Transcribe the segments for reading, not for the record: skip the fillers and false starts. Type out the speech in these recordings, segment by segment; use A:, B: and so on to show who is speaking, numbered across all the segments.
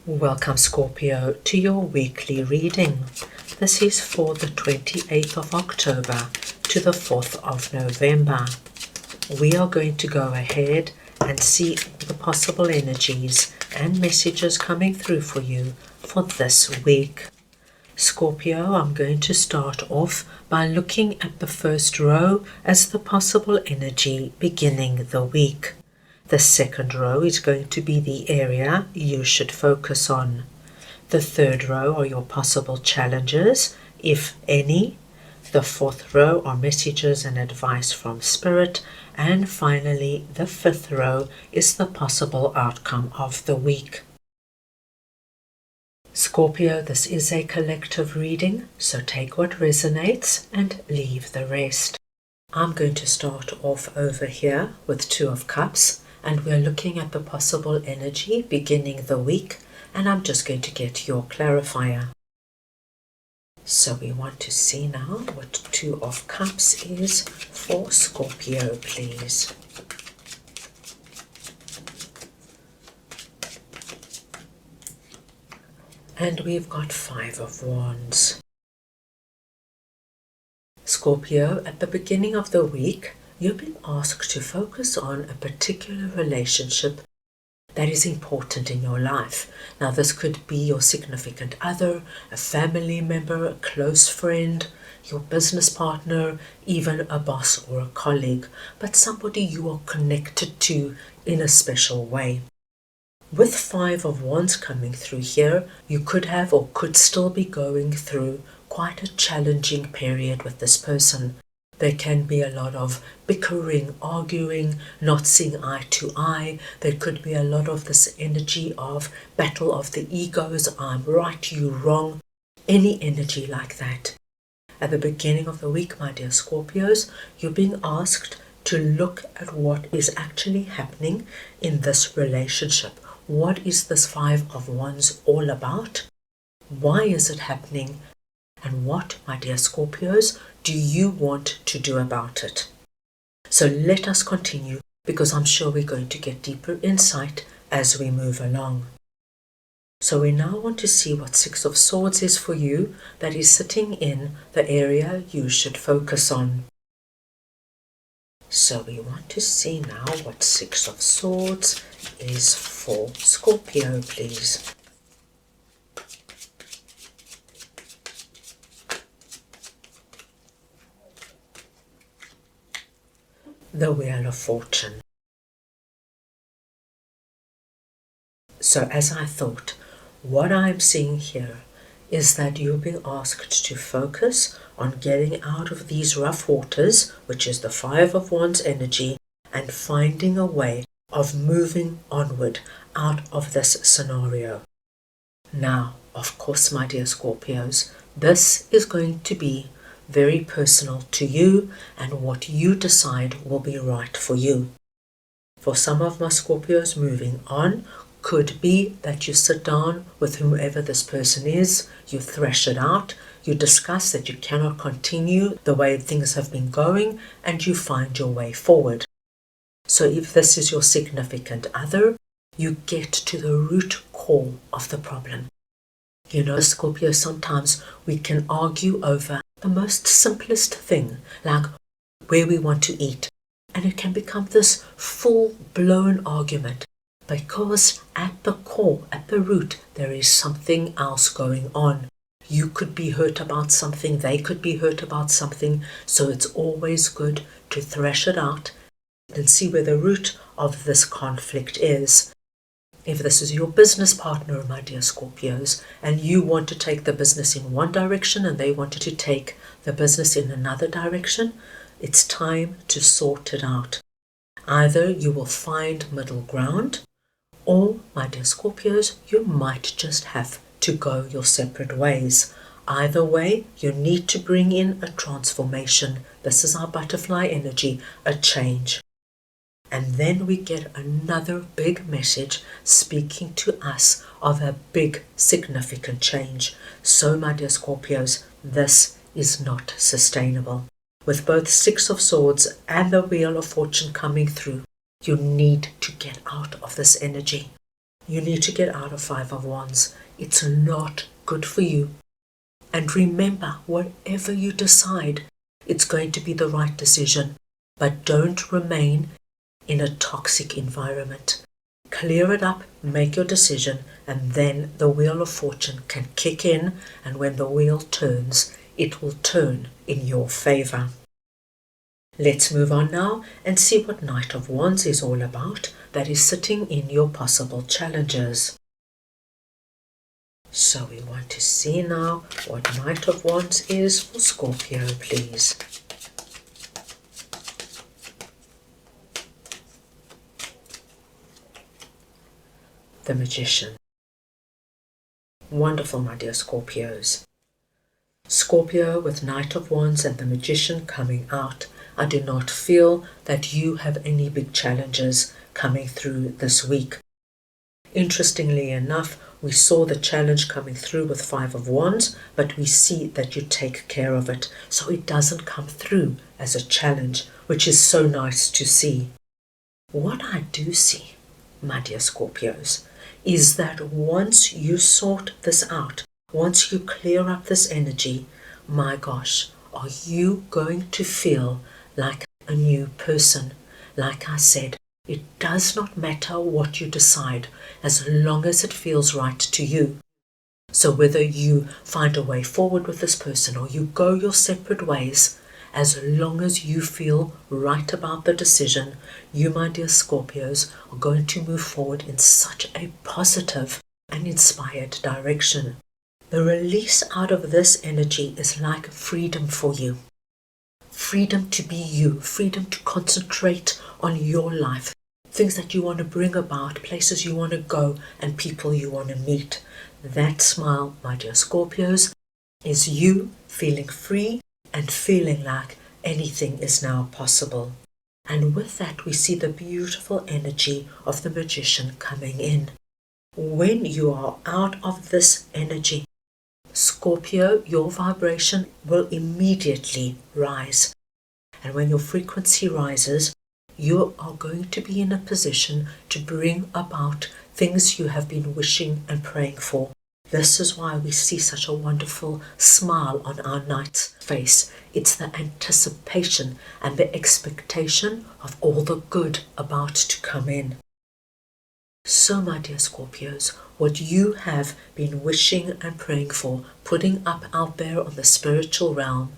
A: Welcome, Scorpio, to your weekly reading. This is for the 28th of October to the 4th of November. We are going to go ahead and see the possible energies and messages coming through for you for this week. Scorpio, I'm going to start off by looking at the first row as the possible energy beginning the week. The second row is going to be the area you should focus on. The third row are your possible challenges, if any. The fourth row are messages and advice from Spirit. And finally, the fifth row is the possible outcome of the week. Scorpio, this is a collective reading, so take what resonates and leave the rest. I'm going to start off over here with Two of Cups. And we're looking at the possible energy beginning the week, and I'm just going to get your clarifier. So we want to see now what Two of Cups is for Scorpio, please. And we've got Five of Wands. Scorpio, at the beginning of the week, you've been asked to focus on a particular relationship that is important in your life. Now, this could be your significant other, a family member, a close friend, your business partner, even a boss or a colleague, but somebody you are connected to in a special way. With Five of Wands coming through here, you could have or could still be going through quite a challenging period with this person. There can be a lot of bickering, arguing, not seeing eye to eye. There could be a lot of this energy of battle of the egos, I'm right, you wrong, any energy like that. At the beginning of the week, my dear Scorpios, you're being asked to look at what is actually happening in this relationship. What is this Five of Wands all about? Why is it happening? And what, my dear Scorpios, do you want to do about it? So let us continue, because I'm sure we're going to get deeper insight as we move along. So we now want to see what Six of Swords is for you, that is sitting in the area you should focus on. So we want to see now what Six of Swords is for Scorpio, please. The Wheel of Fortune. So as I thought, what I'm seeing here is that you've been asked to focus on getting out of these rough waters, which is the Five of Wands energy, and finding a way of moving onward out of this scenario. Now, of course, my dear Scorpios, this is going to be very personal to you, and what you decide will be right for you. For some of my Scorpios, moving on could be that you sit down with whomever this person is, you thrash it out, you discuss that you cannot continue the way things have been going, and you find your way forward. So if this is your significant other, you get to the root core of the problem. You know, Scorpio, sometimes we can argue over the most simplest thing, like where we want to eat. And it can become this full-blown argument because at the core, at the root, there is something else going on. You could be hurt about something, they could be hurt about something, so it's always good to thrash it out and see where the root of this conflict is. If this is your business partner, my dear Scorpios, and you want to take the business in one direction and they wanted to take the business in another direction, it's time to sort it out. Either you will find middle ground, or, my dear Scorpios, you might just have to go your separate ways. Either way, you need to bring in a transformation. This is our butterfly energy, a change. And then we get another big message speaking to us of a big, significant change. So, my dear Scorpios, this is not sustainable. With both Six of Swords and the Wheel of Fortune coming through, you need to get out of this energy. You need to get out of Five of Wands. It's not good for you. And remember, whatever you decide, it's going to be the right decision. But don't remain in a toxic environment. Clear it up, make your decision, and then the Wheel of Fortune can kick in, and when the wheel turns, it will turn in your favor. Let's move on now and see what Knight of Wands is all about that is sitting in your possible challenges. So we want to see now what Knight of Wands is for Scorpio, please. The Magician. Wonderful, my dear Scorpios. Scorpio with Knight of Wands and the Magician coming out. I do not feel that you have any big challenges coming through this week. Interestingly enough, we saw the challenge coming through with Five of Wands, but we see that you take care of it. So it doesn't come through as a challenge, which is so nice to see. What I do see, my dear Scorpios, is that once you sort this out, once you clear up this energy, my gosh, are you going to feel like a new person? Like I said, it does not matter what you decide as long as it feels right to you. So whether you find a way forward with this person or you go your separate ways, as long as you feel right about the decision, you, my dear Scorpios, are going to move forward in such a positive and inspired direction. The release out of this energy is like freedom for you. Freedom to be you, freedom to concentrate on your life, things that you want to bring about, places you want to go, and people you want to meet. That smile, my dear Scorpios, is you feeling free and feeling like anything is now possible. And with that, we see the beautiful energy of the Magician coming in. When you are out of this energy, Scorpio, your vibration will immediately rise. And when your frequency rises, you are going to be in a position to bring about things you have been wishing and praying for. This is why we see such a wonderful smile on our knight's face. It's the anticipation and the expectation of all the good about to come in. So, my dear Scorpios, what you have been wishing and praying for, putting up out there on the spiritual realm,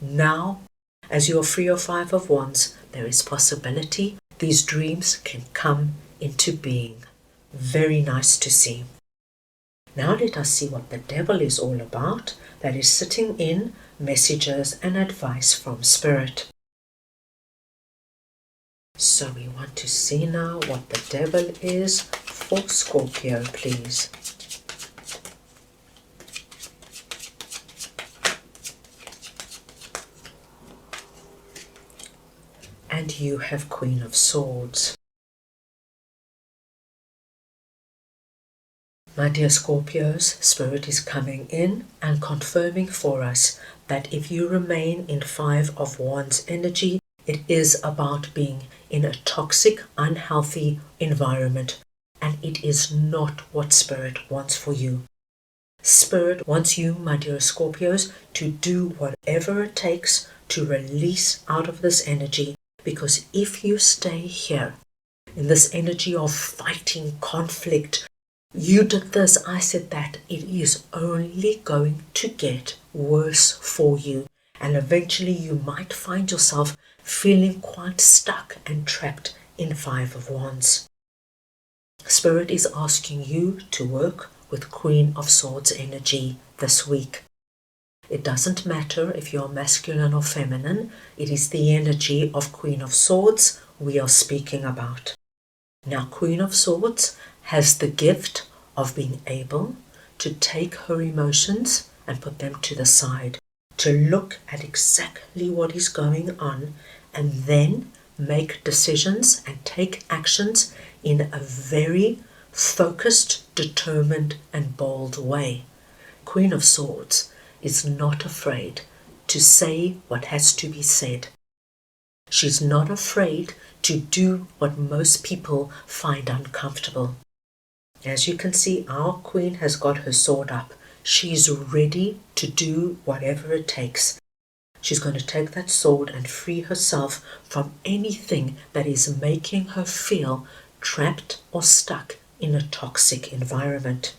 A: now, as you are free of Five of Wands, there is possibility these dreams can come into being. Very nice to see. Now let us see what the Devil is all about, that is sitting in messages and advice from Spirit. So we want to see now what the Devil is for Scorpio, please. And you have Queen of Swords. My dear Scorpios, Spirit is coming in and confirming for us that if you remain in Five of Wands energy, it is about being in a toxic, unhealthy environment, and it is not what Spirit wants for you. Spirit wants you, my dear Scorpios, to do whatever it takes to release out of this energy, because if you stay here in this energy of fighting, conflict, you did this, I said that, it is only going to get worse for you. And eventually you might find yourself feeling quite stuck and trapped in Five of Wands. Spirit is asking you to work with Queen of Swords energy this week. It doesn't matter if you're masculine or feminine, it is the energy of Queen of Swords we are speaking about. Now, Queen of Swords has the gift of being able to take her emotions and put them to the side, to look at exactly what is going on and then make decisions and take actions in a very focused, determined and bold way. Queen of Swords is not afraid to say what has to be said. She's not afraid to do what most people find uncomfortable. As you can see, our queen has got her sword up. She's ready to do whatever it takes. She's going to take that sword and free herself from anything that is making her feel trapped or stuck in a toxic environment.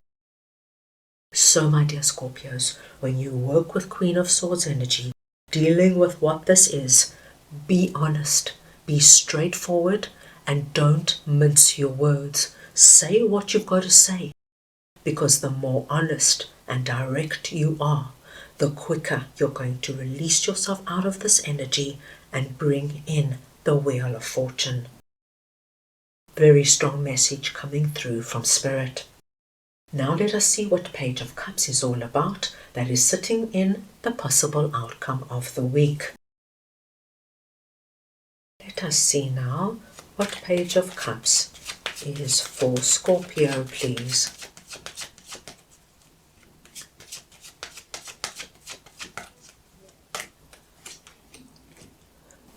A: So, my dear Scorpios, when you work with Queen of Swords energy, dealing with what this is, be honest, be straightforward, and don't mince your words. Say what you've got to say, because the more honest and direct you are, the quicker you're going to release yourself out of this energy and bring in the Wheel of Fortune. Very strong message coming through from Spirit. Now let us see what Page of Cups is all about, that is sitting in the possible outcome of the week. Let us see now what Page of Cups is for Scorpio, please.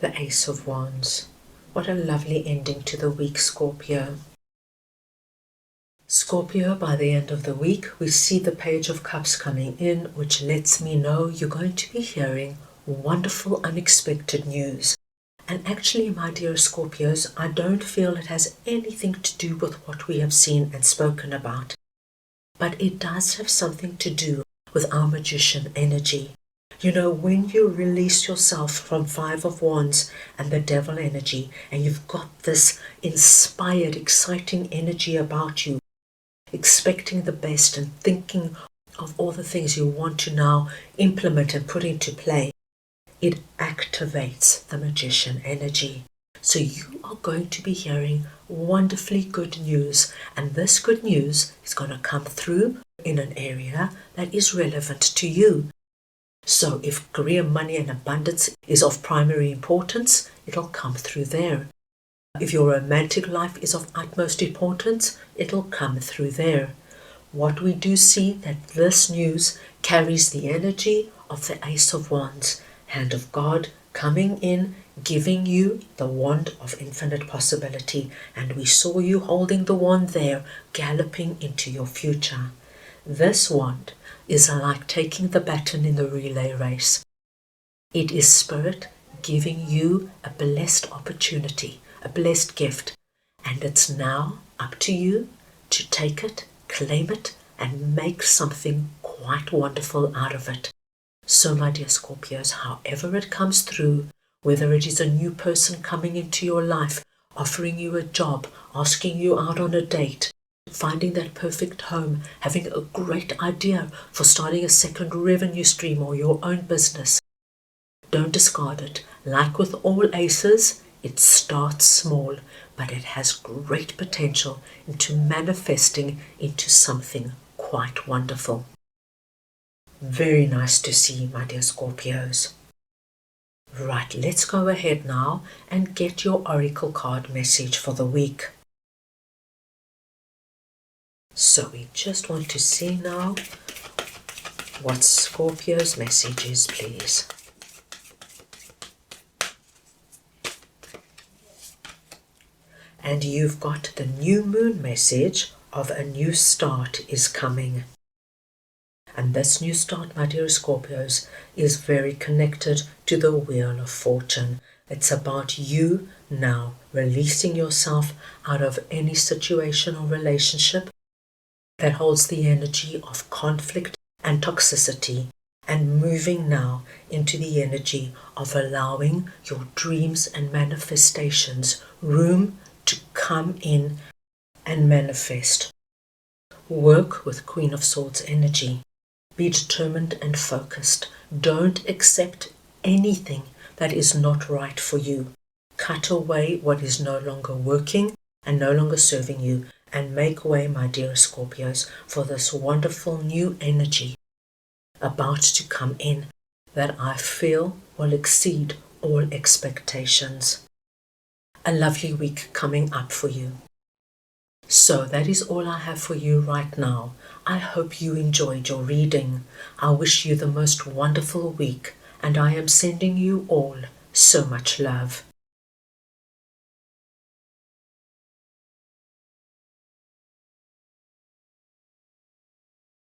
A: The Ace of Wands. What a lovely ending to the week, Scorpio. Scorpio, by the end of the week, we see the Page of Cups coming in, which lets me know you're going to be hearing wonderful, unexpected news. And actually, my dear Scorpios, I don't feel it has anything to do with what we have seen and spoken about. But it does have something to do with our Magician energy. You know, when you release yourself from Five of Wands and the Devil energy, and you've got this inspired, exciting energy about you, expecting the best and thinking of all the things you want to now implement and put into play, it activates the Magician energy. So you are going to be hearing wonderfully good news, and this good news is going to come through in an area that is relevant to you. So if career, money and abundance is of primary importance, it'll come through there. If your romantic life is of utmost importance, it'll come through there. What we do see that this news carries the energy of the Ace of Wands, Hand of God coming in, giving you the wand of infinite possibility, and we saw you holding the wand there, galloping into your future. This wand is like taking the baton in the relay race. It is Spirit giving you a blessed opportunity, a blessed gift, and it's now up to you to take it, claim it, and make something quite wonderful out of it. So, my dear Scorpios, however it comes through, whether it is a new person coming into your life, offering you a job, asking you out on a date, finding that perfect home, having a great idea for starting a second revenue stream or your own business, don't discard it. Like with all aces, it starts small, but it has great potential into manifesting into something quite wonderful. Very nice to see, my dear Scorpios. Right, let's go ahead now and get your oracle card message for the week. So we just want to see now what Scorpio's message is, please. And you've got the new moon message of a new start is coming. And this new start, my dear Scorpios, is very connected to the Wheel of Fortune. It's about you now releasing yourself out of any situation or relationship that holds the energy of conflict and toxicity, and moving now into the energy of allowing your dreams and manifestations room to come in and manifest. Work with Queen of Swords energy. Be determined and focused. Don't accept anything that is not right for you. Cut away what is no longer working and no longer serving you, and make way, my dear Scorpios, for this wonderful new energy about to come in that I feel will exceed all expectations. A lovely week coming up for you. So that is all I have for you right now. I hope you enjoyed your reading. I wish you the most wonderful week, and I am sending you all so much love.